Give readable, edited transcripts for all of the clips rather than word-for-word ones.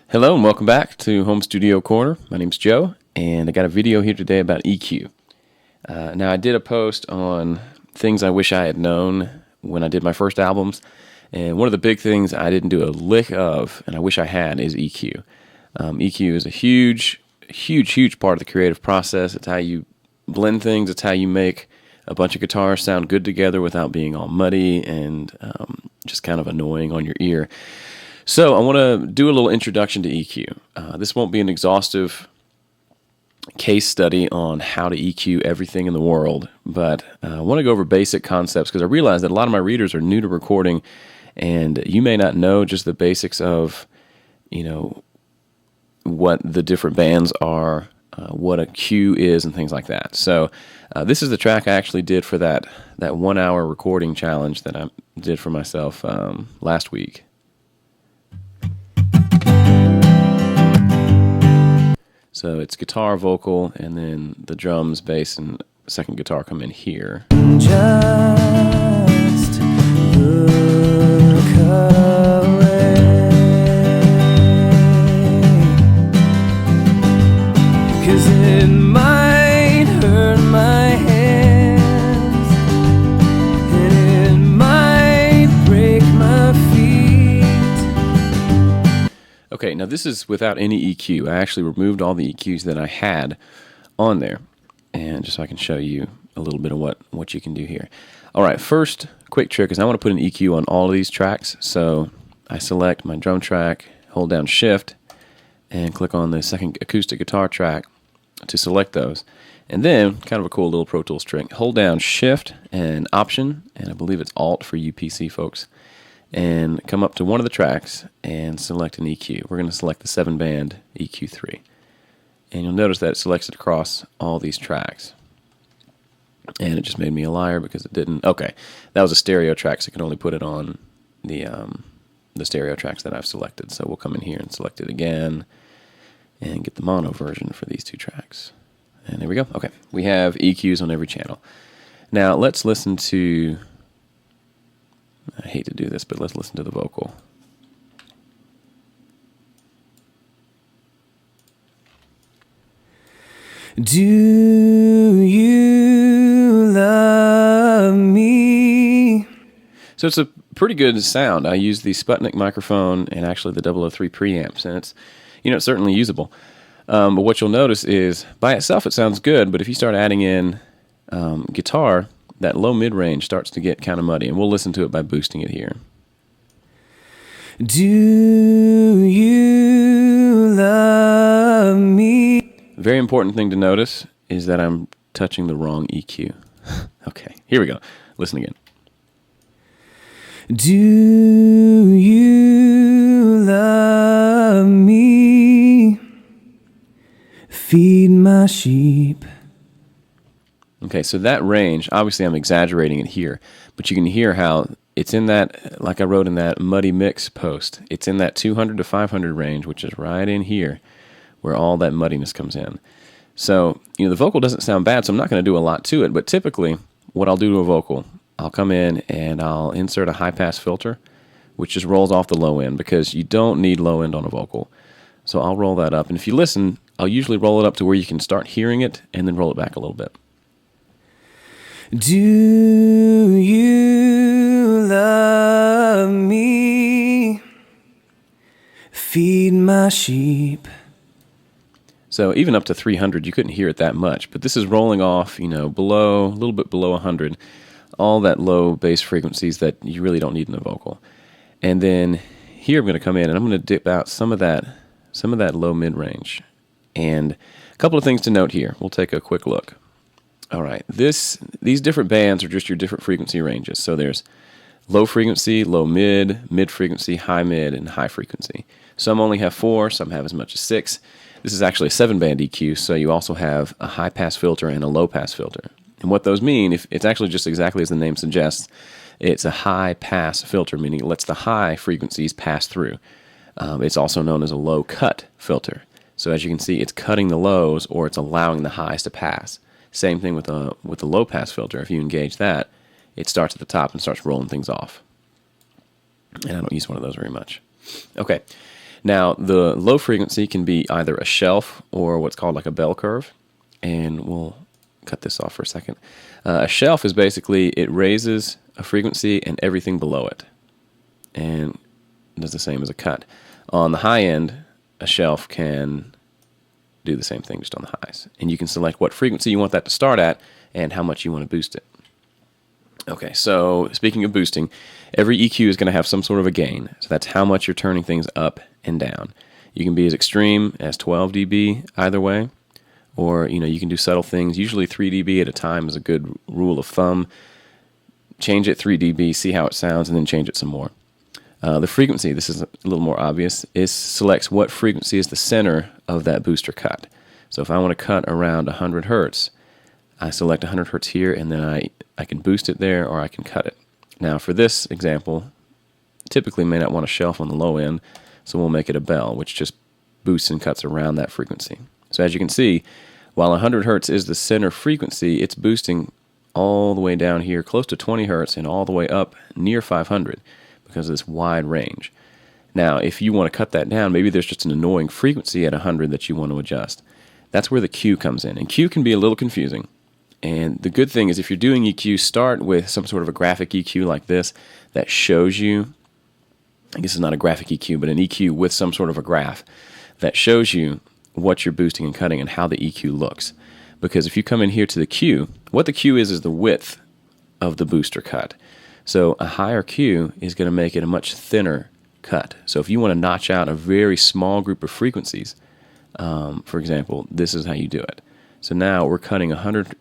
Hello and welcome back to Home Studio Corner. My name's Joe, and I got a video here today about EQ. Now, I did a post on things I wish I had known when I did my first albums, and one of the big things I didn't do a lick of, and I wish I had, is EQ. EQ is a huge part of the creative process. It's how you blend things. It's how you make a bunch of guitars sound good together without being all muddy and just kind of annoying on your ear. So I want to do a little introduction to EQ. This won't be an exhaustive case study on how to EQ everything in the world, but I want to go over basic concepts because I realize that a lot of my readers are new to recording, and you may not know just the basics of, what the different bands are, what a cue is, and things like that. So this is the track I actually did for that 1 hour recording challenge that I did for myself last week. So it's guitar, vocal, and then the drums, bass, and second guitar come in here. Just look away, 'cause it might hurt my hands, and it might break my feet. Okay, now this is without any EQ. I actually removed all the EQs that I had on there, and just so I can show you a little bit of what you can do here. All right, first quick trick is I want to put an EQ on all of these tracks. So I select my drum track, hold down Shift, and click on the second acoustic guitar track to select those. And then, kind of a cool little Pro Tools trick, hold down Shift and Option, and I believe it's Alt for you PC folks, and come up to one of the tracks and select an EQ. We're going to select the 7-band EQ3. And you'll notice that it selects it across all these tracks. And it just made me a liar because it didn't. Okay, that was a stereo track, so I can only put it on the stereo tracks that I've selected. So we'll come in here and select it again and get the mono version for these two tracks. And there we go. Okay, we have EQs on every channel. Now let's listen to... I hate to do this, but let's listen to the vocal. Do you love me? So it's a pretty good sound. I use the Sputnik microphone and actually the 003 preamps, and it's certainly usable. But what you'll notice is by itself it sounds good, but if you start adding in guitar, that low mid-range starts to get kind of muddy, and we'll listen to it by boosting it here. Do you love me? Very important thing to notice is that I'm touching the wrong EQ. Okay, here we go. Listen again. Do you love me? Feed my sheep. Okay, so that range, obviously I'm exaggerating it here, but you can hear how it's in that, like I wrote in that muddy mix post, it's in that 200 to 500 range, which is right in here where all that muddiness comes in. So, the vocal doesn't sound bad, so I'm not going to do a lot to it, but typically what I'll do to a vocal, I'll come in and I'll insert a high-pass filter, which just rolls off the low end because you don't need low end on a vocal. So I'll roll that up, and if you listen, I'll usually roll it up to where you can start hearing it and then roll it back a little bit. Do you love me? Feed my sheep. So even up to 300, you couldn't hear it that much, but this is rolling off, below, a little bit below 100, all that low bass frequencies that you really don't need in a vocal. And then here I'm going to come in and I'm going to dip out some of that low mid-range. And a couple of things to note here. We'll take a quick look. All right, these different bands are just your different frequency ranges. So there's low frequency, low mid, mid frequency, high mid, and high frequency. Some only have 4, some have as much as 6. This is actually a 7-band EQ, so you also have a high pass filter and a low pass filter. And what those mean, if it's actually just exactly as the name suggests, it's a high pass filter, meaning it lets the high frequencies pass through. It's also known as a low cut filter. So as you can see, it's cutting the lows or it's allowing the highs to pass. Same thing with the low pass filter. If you engage that, it starts at the top and starts rolling things off. And I don't use one of those very much. Okay. Now, the low frequency can be either a shelf or what's called like a bell curve. And we'll cut this off for a second. A shelf is basically, it raises a frequency and everything below it. And does the same as a cut. On the high end, a shelf can do the same thing just on the highs. And you can select what frequency you want that to start at and how much you want to boost it. Okay, so speaking of boosting, every EQ is going to have some sort of a gain. So that's how much you're turning things up and down. You can be as extreme as 12 dB either way, or you can do subtle things. Usually 3 dB at a time is a good rule of thumb. Change it 3 dB, see how it sounds, and then change it some more. The frequency, this is a little more obvious, selects what frequency is the center of that booster cut. So if I want to cut around 100 hertz, I select 100 hertz here, and then I can boost it there, or I can cut it. Now for this example, typically may not want a shelf on the low end, so we'll make it a bell, which just boosts and cuts around that frequency. So as you can see, while 100 hertz is the center frequency, it's boosting all the way down here, close to 20 hertz, and all the way up near 500 because of this wide range. Now, if you want to cut that down, maybe there's just an annoying frequency at 100 that you want to adjust. That's where the Q comes in, and Q can be a little confusing. And the good thing is if you're doing EQ, start with some sort of a graphic EQ like this that shows you, I guess it's not a graphic EQ, but an EQ with some sort of a graph that shows you what you're boosting and cutting and how the EQ looks. Because if you come in here to the Q, what the Q is the width of the booster cut. So a higher Q is going to make it a much thinner cut. So if you want to notch out a very small group of frequencies, for example, this is how you do it. So now we're cutting 100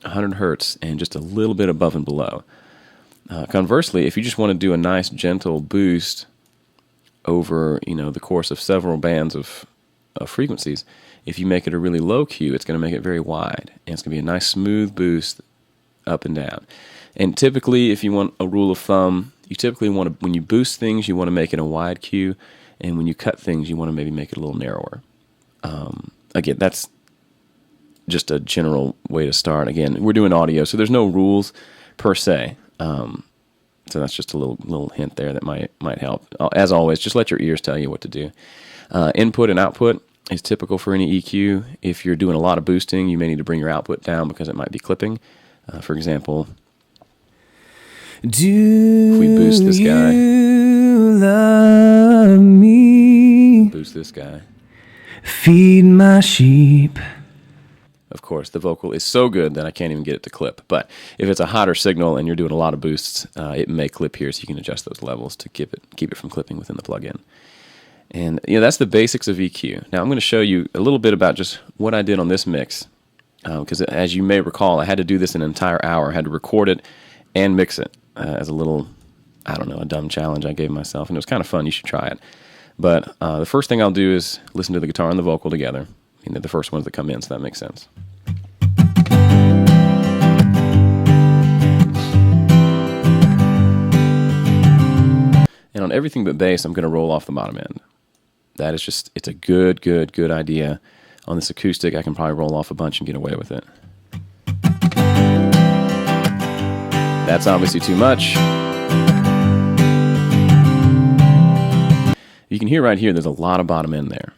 hertz and just a little bit above and below. Conversely, if you just want to do a nice gentle boost over the course of several bands of frequencies, if you make it a really low Q, it's going to make it very wide, and it's going to be a nice smooth boost up and down. And typically, if you want a rule of thumb, you typically want to, when you boost things, you want to make it a wide Q, and when you cut things, you want to maybe make it a little narrower. Again, that's just a general way to start. Again, we're doing audio, so there's no rules per se. So that's just a little hint there that might help. As always, just let your ears tell you what to do. Input and output is typical for any EQ. If you're doing a lot of boosting, you may need to bring your output down because it might be clipping. For example, if we boost this guy, love me, boost this guy, feed my sheep. of course, the vocal is so good that I can't even get it to clip. But if it's a hotter signal and you're doing a lot of boosts, it may clip here, so you can adjust those levels to keep it from clipping within the plugin. And that's the basics of EQ. Now I'm going to show you a little bit about just what I did on this mix, because as you may recall, I had to do this an entire hour. I had to record it and mix it as a little, a dumb challenge I gave myself, and it was kind of fun. You should try it. But the first thing I'll do is listen to the guitar and the vocal together. The first ones that come in, so that makes sense. And on everything but bass, I'm going to roll off the bottom end. That is just, it's a good idea. On this acoustic, I can probably roll off a bunch and get away with it. That's obviously too much. You can hear right here, there's a lot of bottom end there.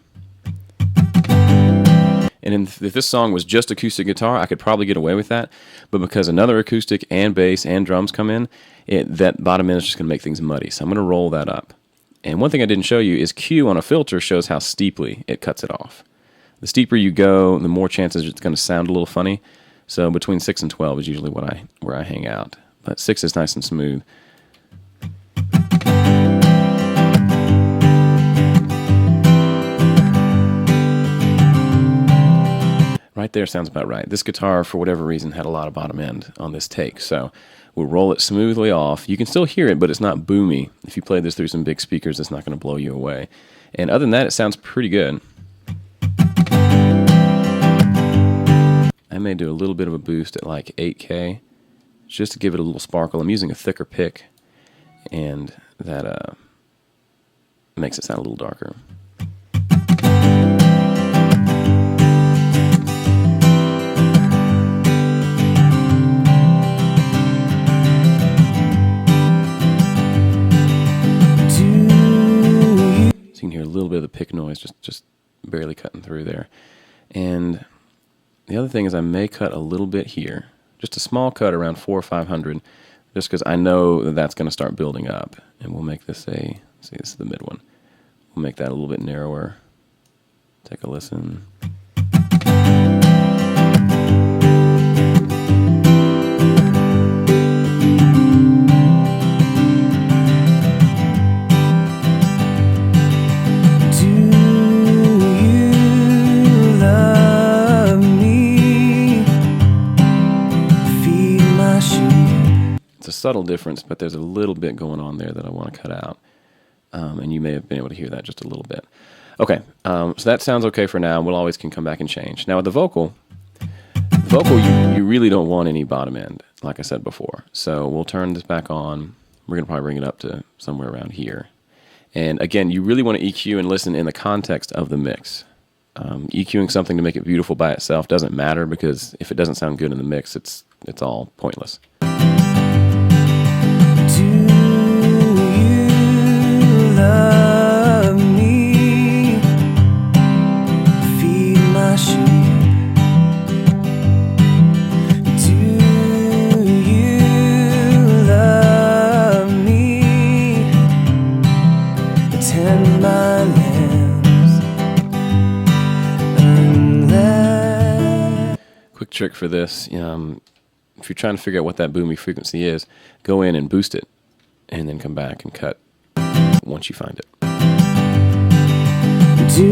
And if this song was just acoustic guitar, I could probably get away with that. But because another acoustic and bass and drums come in, that bottom end is just going to make things muddy. So I'm going to roll that up. And one thing I didn't show you is Q on a filter shows how steeply it cuts it off. The steeper you go, the more chances it's going to sound a little funny. So between 6 and 12 is usually where I hang out. But 6 is nice and smooth. Right there sounds about right. This guitar, for whatever reason, had a lot of bottom end on this take, so we'll roll it smoothly off. You can still hear it, but it's not boomy. If you play this through some big speakers, it's not going to blow you away. And other than that, it sounds pretty good. I may do a little bit of a boost at like 8K, just to give it a little sparkle. I'm using a thicker pick, and that makes it sound a little darker. little bit of the pick noise, just barely cutting through there. And the other thing is I may cut a little bit here, just a small cut around 400 or 500, just because I know that that's going to start building up. And we'll make this see, this is the mid one. We'll make that a little bit narrower. Take a listen. It's a subtle difference, but there's a little bit going on there that I want to cut out. And you may have been able to hear that just a little bit. Okay, so that sounds okay for now. We'll always can come back and change. Now with the vocal you really don't want any bottom end, like I said before. So we'll turn this back on. We're going to probably bring it up to somewhere around here. And again, you really want to EQ and listen in the context of the mix. EQing something to make it beautiful by itself doesn't matter, because if it doesn't sound good in the mix, it's all pointless. Love me, feed my sheep. Do you love me? Tend my lambs. Quick trick for this, if you're trying to figure out what that boomy frequency is, go in and boost it, and then come back and cut once you find it. Do you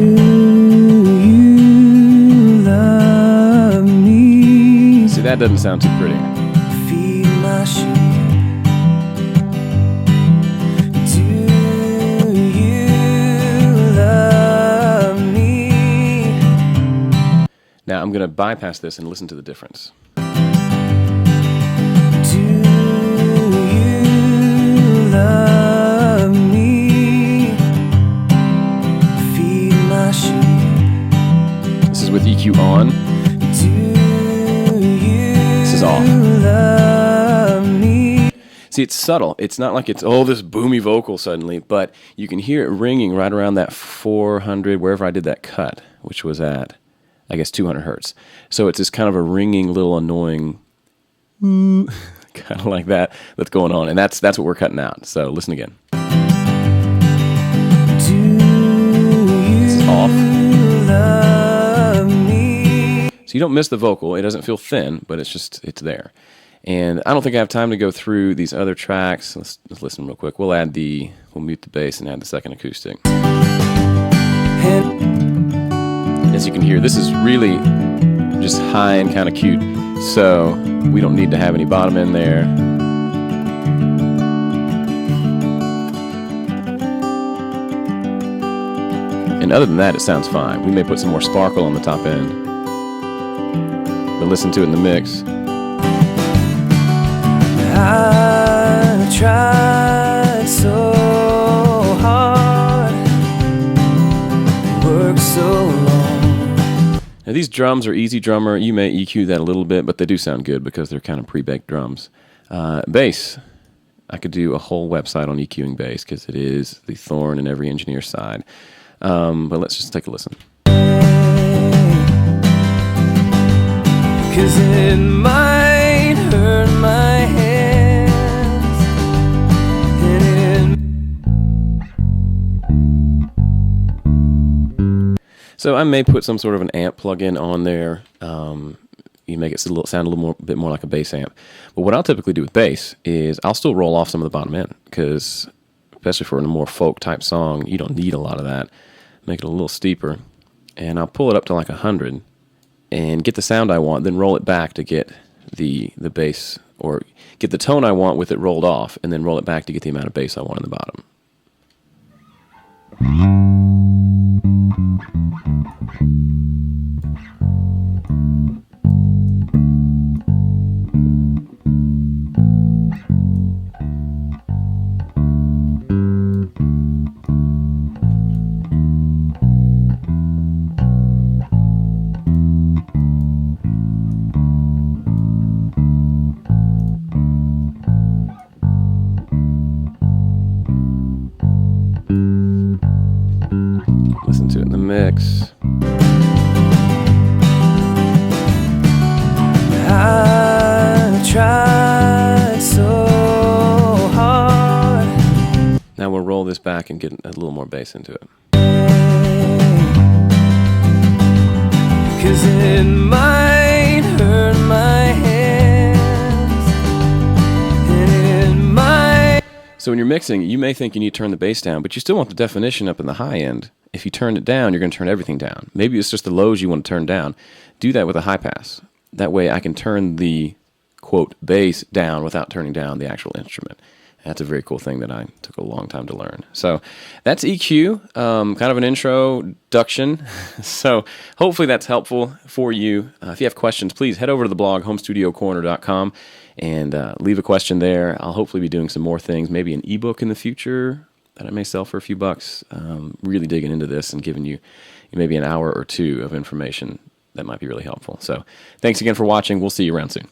love me? See, that doesn't sound too pretty. Feed my sheep. Do you love me? Now I'm going to bypass this and listen to the difference. Do you love me? Feed my sheep. This is with EQ on. Do you This is off. love me? See, it's subtle. It's not like it's, this boomy vocal suddenly, but you can hear it ringing right around that 400, wherever I did that cut, which was at, I guess, 200 hertz. So it's this kind of a ringing, little annoying, kind of like that's going on, and that's what we're cutting out. So listen again. This is off. Love me. So you don't miss the vocal. It doesn't feel thin, but it's there. And I don't think I have time to go through these other tracks. Let's listen real quick. We'll mute the bass and add the second acoustic. As you can hear, this is really just high and kind of cute. So we don't need to have any bottom end there. And other than that, it sounds fine. We may put some more sparkle on the top end. But listen to it in the mix. I tried so hard, worked so long. Now these drums are easy drummer. You may EQ that a little bit, but they do sound good because they're kind of pre-baked drums. Bass, I could do a whole website on EQing bass because it is the thorn in every engineer's side. But let's just take a listen. 'Cause it might hurt my hands, and So I may put some sort of an amp plug-in on there. You make it sound a little bit more like a bass amp. But what I'll typically do with bass is I'll still roll off some of the bottom end, because especially for a more folk type song, you don't need a lot of that. Make it a little steeper, and I'll pull it up to like 100 and get the sound I want, then roll it back to get the bass, or get the tone I want with it rolled off, and then roll it back to get the amount of bass I want in the bottom. Listen to it in the mix. I tried so hard. Now we'll roll this back and get a little more bass into it. 'Cause it might hurt my hands, and it might. So when you're mixing, you may think you need to turn the bass down, but you still want the definition up in the high end. If you turn it down, you're going to turn everything down. Maybe it's just the lows you want to turn down. Do that with a high pass. That way I can turn the, quote, bass down without turning down the actual instrument. That's a very cool thing that I took a long time to learn. So that's EQ, kind of an introduction. So hopefully that's helpful for you. If you have questions, please head over to the blog, homestudiocorner.com, and leave a question there. I'll hopefully be doing some more things, maybe an ebook in the future that I may sell for a few bucks, really digging into this and giving you maybe an hour or two of information that might be really helpful. So thanks again for watching. We'll see you around soon.